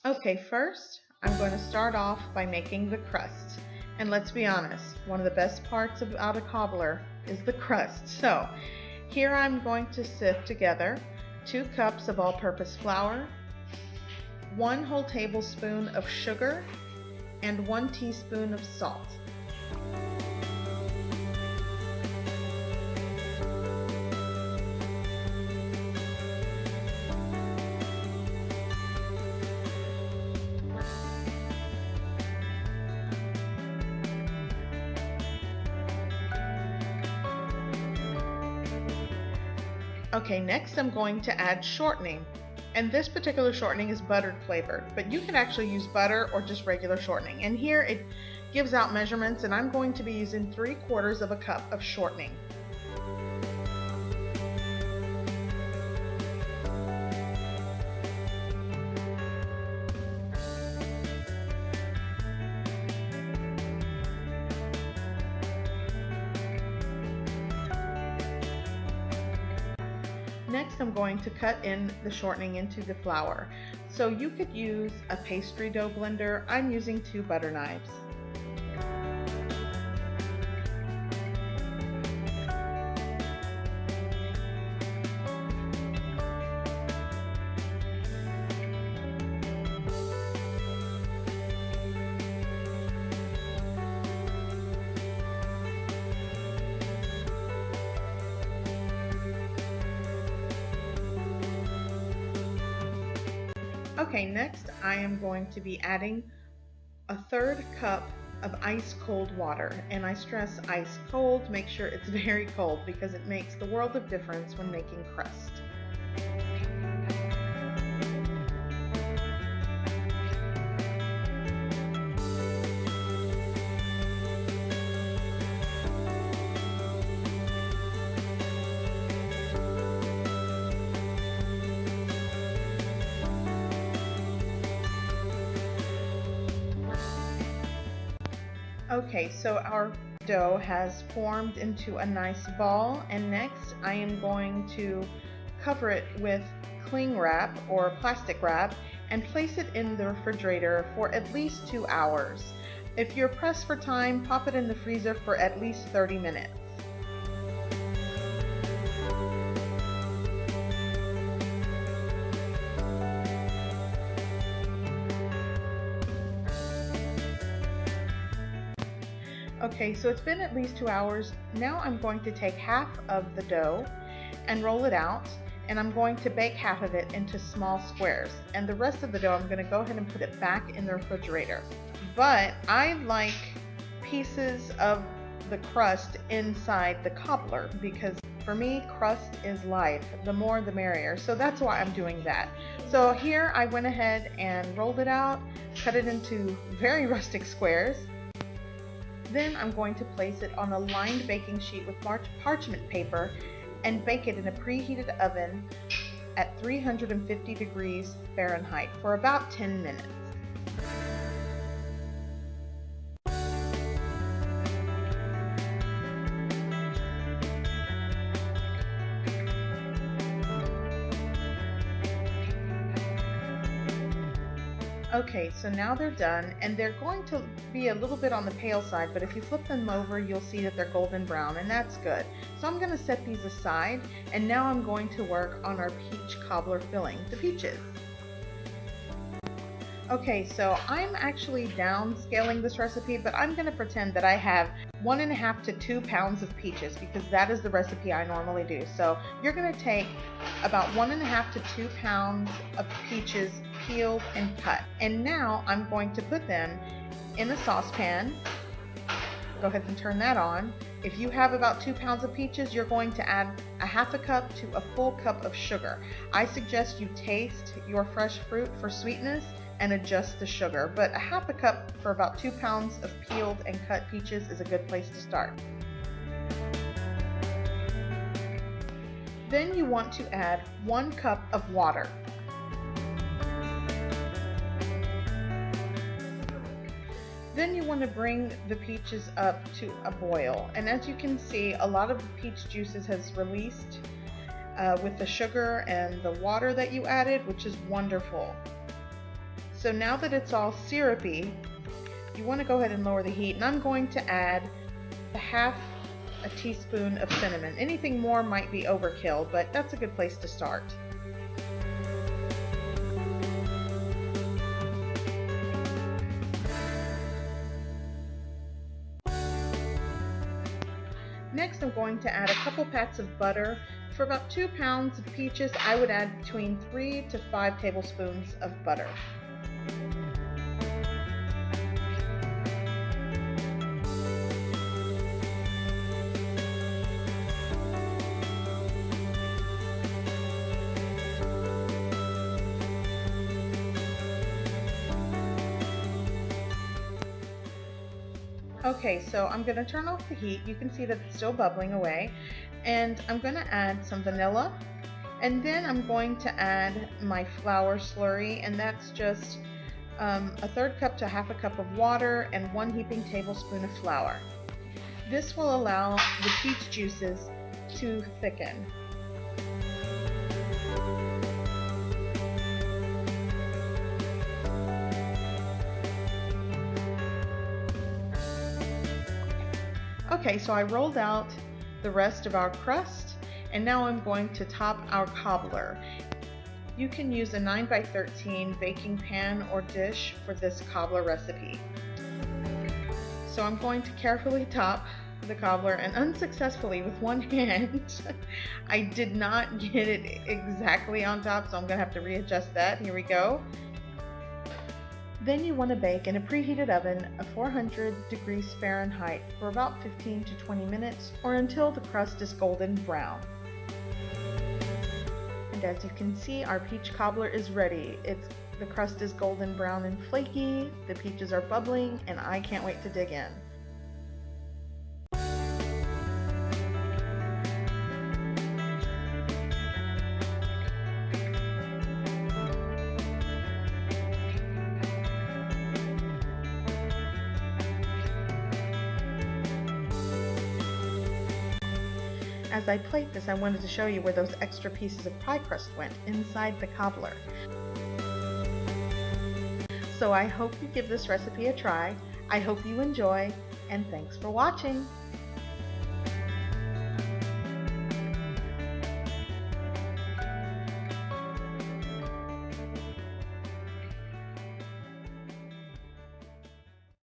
Okay, first I'm going to start off by making the crust. And let's be honest, one of the best parts about a cobbler is the crust. So here I'm going to sift together 2 cups of all-purpose flour, 1 whole tablespoon of sugar, and 1 teaspoon of salt. Okay, next I'm going to add shortening. And this particular shortening is buttered flavored, but you can actually use butter or just regular shortening. And here it gives out measurements, and I'm going to be using 3/4 of a cup of shortening. Next, I'm going to cut in the shortening into the flour. So you could use a pastry dough blender. I'm using 2 butter knives. Okay, next I am going to be adding a 1/3 cup of ice cold water, and I stress ice cold. Make sure it's very cold because it makes the world of difference when making crust. Okay, so our dough has formed into a nice ball, and next I am going to cover it with cling wrap or plastic wrap and place it in the refrigerator for at least 2 hours. If you're pressed for time, pop it in the freezer for at least 30 minutes. Okay, so it's been at least 2 hours. Now I'm going to take half of the dough and roll it out, and I'm going to bake half of it into small squares. And the rest of the dough, I'm going to go ahead and put it back in the refrigerator. But I like pieces of the crust inside the cobbler because for me, crust is life. The more the merrier. So that's why I'm doing that. So here I went ahead and rolled it out, cut it into very rustic squares. Then I'm going to place it on a lined baking sheet with parchment paper and bake it in a preheated oven at 350 degrees Fahrenheit for about 10 minutes. Okay, so now they're done, and they're going to be a little bit on the pale side, but if you flip them over, you'll see that they're golden brown, and that's good. So I'm going to set these aside, and now I'm going to work on our peach cobbler filling, the peaches. Okay, so I'm actually downscaling this recipe, but I'm going to pretend that I have 1.5 to 2 pounds of peaches because that is the recipe I normally do. So you're going to take about 1.5 to 2 pounds of peaches peeled and cut. And now I'm going to put them in a saucepan. Go ahead and turn that on. If you have about 2 pounds of peaches, you're going to add a 1/2 cup to a full cup of sugar. I suggest you taste your fresh fruit for sweetness and adjust the sugar, but a 1/2 cup for about 2 pounds of peeled and cut peaches is a good place to start. Then you want to add 1 cup of water. Then you want to bring the peaches up to a boil, and as you can see, a lot of the peach juices has released with the sugar and the water that you added, which is wonderful. So now that it's all syrupy, you want to go ahead and lower the heat, and I'm going to add half a teaspoon of cinnamon. Anything more might be overkill, but that's a good place to start. Next, I'm going to add a couple pats of butter. For about 2 pounds of peaches, I would add between 3 to 5 tablespoons of butter. Okay, so I'm going to turn off the heat. You can see that it's still bubbling away. And I'm going to add some vanilla. And then I'm going to add my flour slurry, and that's just a 1/3 cup to 1/2 cup of water and 1 heaping tablespoon of flour. This will allow the peach juices to thicken. Okay, so I rolled out the rest of our crust, and now I'm going to top our cobbler. You can use a 9x13 baking pan or dish for this cobbler recipe. So I'm going to carefully top the cobbler, and unsuccessfully with one hand. I did not get it exactly on top, so I'm going to have to readjust that. Here we go. Then you want to bake in a preheated oven of 400 degrees Fahrenheit for about 15 to 20 minutes, or until the crust is golden brown. And as you can see, our peach cobbler is ready. The crust is golden brown and flaky, the peaches are bubbling, and I can't wait to dig in. As I plate this, I wanted to show you where those extra pieces of pie crust went inside the cobbler. So I hope you give this recipe a try. I hope you enjoy, and thanks for watching.